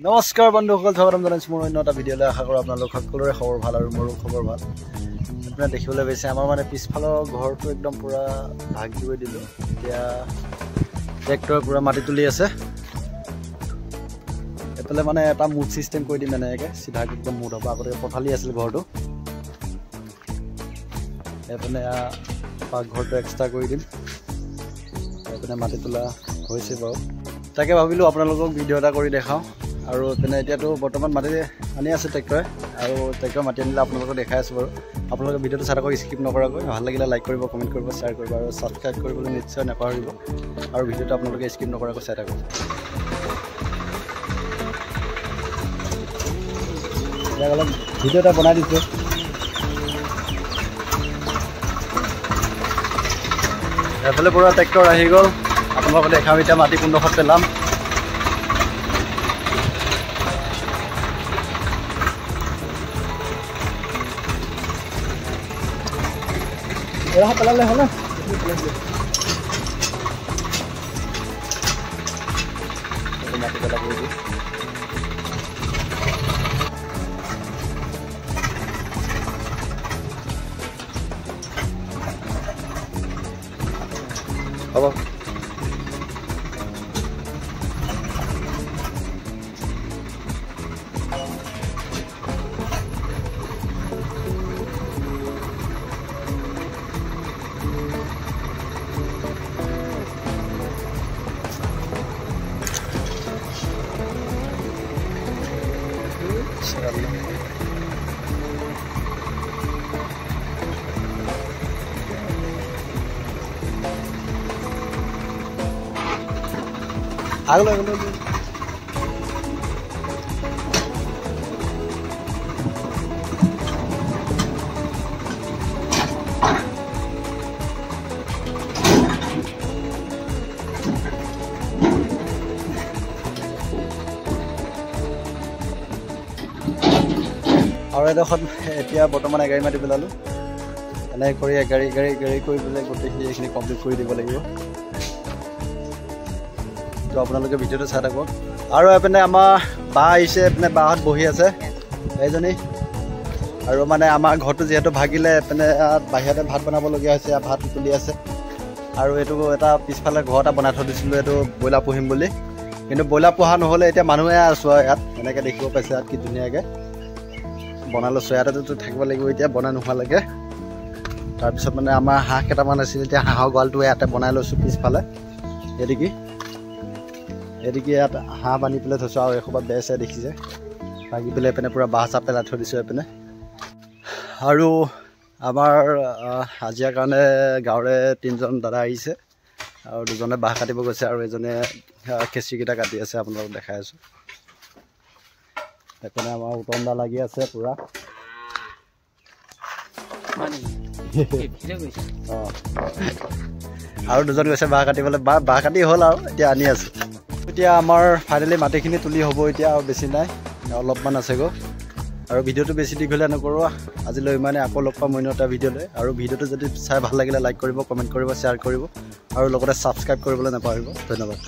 নমস্কাৰ বন্ধুসকল, স্বাগতম জনাইছোঁ মোৰ অন্য এটা ভিডিঅ'লৈ। আশা কৰোঁ আপোনালোক সকলোৰে খবৰ ভাল আৰু মোৰো খবৰ ভাল। আপোনাৰ দেখিবলৈ পাইছে আমাৰ মানে পিছফালৰ ঘৰটো একদম পূৰা ভাগি গৈ দিলোঁ। এতিয়া ট্ৰেক্টৰে পূৰা মাটি তুলি আছে। এইফালে মানে এটা মুড ছিষ্টেম কৰি দিম, এনেকৈ চিধাকৈ একদম মুড হ'ব। আগতে পথালি আছিল ঘৰটো, এইপিনে পাকঘৰটো এক্সট্ৰা কৰি দিম। এইপিনে মাটি তোলা হৈছে বাৰু, তাকে ভাবিলোঁ আপোনালোকক ভিডিঅ' এটা কৰি দেখাওঁ। আৰু তেনে এতিয়াতো বৰ্তমান মাটি আনি আছে ট্ৰেক্টৰে, আৰু ট্ৰেক্টৰ মাটি আনিলে আপোনালোকক দেখাই আছোঁ বাৰু। আপোনালোকে ভিডিঅ'টো চাই থাকক স্কিপ নকৰাকৈ। ভাল লাগিলে লাইক কৰিব, কমেণ্ট কৰিব, শ্বেয়াৰ কৰিব আৰু ছাবস্ক্ৰাইব কৰিবলৈ নিশ্চয় নাপাহৰিব। আৰু ভিডিঅ'টো আপোনালোকে স্কিপ নকৰাকৈ চাই থাকক। এতিয়া অলপ ভিডিঅ' এটা বনাই দিছোঁ। এফালে পূৰা ট্ৰেক্টৰ আহি গ'ল, আপোনালোকক দেখাম এতিয়া মাটি কোনডোখৰত পেলাম। এৰাহ পেলালে হ'ল না, মাটি পেলাব হ'ব। আগলৈ আগলৈ আৰু এডোখৰত এতিয়া বৰ্তমান এগাড়ী মাটি পেলালোঁ। এনেকৈ কৰি এগাড়ী কৰি পেলাই গোটেইখিনি এইখিনি কমপ্লিট কৰি দিব লাগিব। তো আপোনালোকে ভিডিঅ'টো চাই থাকক। আৰু এইপিনে আমাৰ বা আহিছে, এইপিনে বাহঁত বহি আছে এইজনী। আৰু মানে আমাৰ ঘৰটো যিহেতু ভাগিলে, এইপিনে বাহিৰতে ভাত বনাবলগীয়া হৈছে, ভাত তুলি আছে। আৰু এইটো এটা পিছফালে ঘৰ এটা বনাই থৈ দিছিলোঁ, এইটো ব্ৰইলাৰ পুহিম বুলি। কিন্তু ব্ৰইলাৰ পোহা নহ'লে, এতিয়া মানুহে আছোঁ ইয়াত। এনেকৈ দেখিব পাইছে ইয়াত কি ধুনীয়াকৈ বনালোঁ। ইয়াতেতো থাকিব লাগিব এতিয়া, বনাই নোহোৱালৈকে। তাৰপিছত মানে আমাৰ হাঁহ কেইটামান আছিল, এতিয়া হাঁহৰ গঁৰালটো ইয়াতে বনাই লৈছোঁ পিছফালে। এদিকে ইয়াত হাঁহ বান্ধি পেলাই থৈছোঁ। আৰু এসোপা বেৰ চেৰ দেখিছে ভাগি পেলাই এইপিনে পূৰা বাঁহ চাহ পেলাই থৈ দিছোঁ এইপিনে। আৰু আমাৰ হাজিৰাৰ কাৰণে গাঁৱৰে 3জন দাদা আহিছে, আৰু 2জনে বাঁহ কাটিব গৈছে, আৰু এজনে কেঁচিকেইটা কাটি আছে। আপোনালোকক দেখাই আছোঁ। এইপিনে আমাৰ উতন্দা লাগি আছে পূৰা। অঁ, আৰু 2জন গৈছে বাঁহ কাটিবলৈ। বাঁহ কাটি হ'ল আৰু এতিয়া আনি আছোঁ। এতিয়া আমাৰ ফাইনেলি মাটিখিনি তুলি হ'ব এতিয়া, আৰু বেছি নাই, অলপমান আছেগৈ। আৰু ভিডিঅ'টো বেছি দীঘলীয়া নকৰোঁ আজিলৈ ইমানে। আকৌ লগ পাম অন্য এটা ভিডিঅ'লৈ। আৰু ভিডিঅ'টো যদি চাই ভাল লাগিলে লাইক কৰিব, কমেণ্ট কৰিব, শ্বেয়াৰ কৰিব, আৰু লগতে ছাবস্ক্ৰাইব কৰিবলৈ নাপাহৰিব। ধন্যবাদ।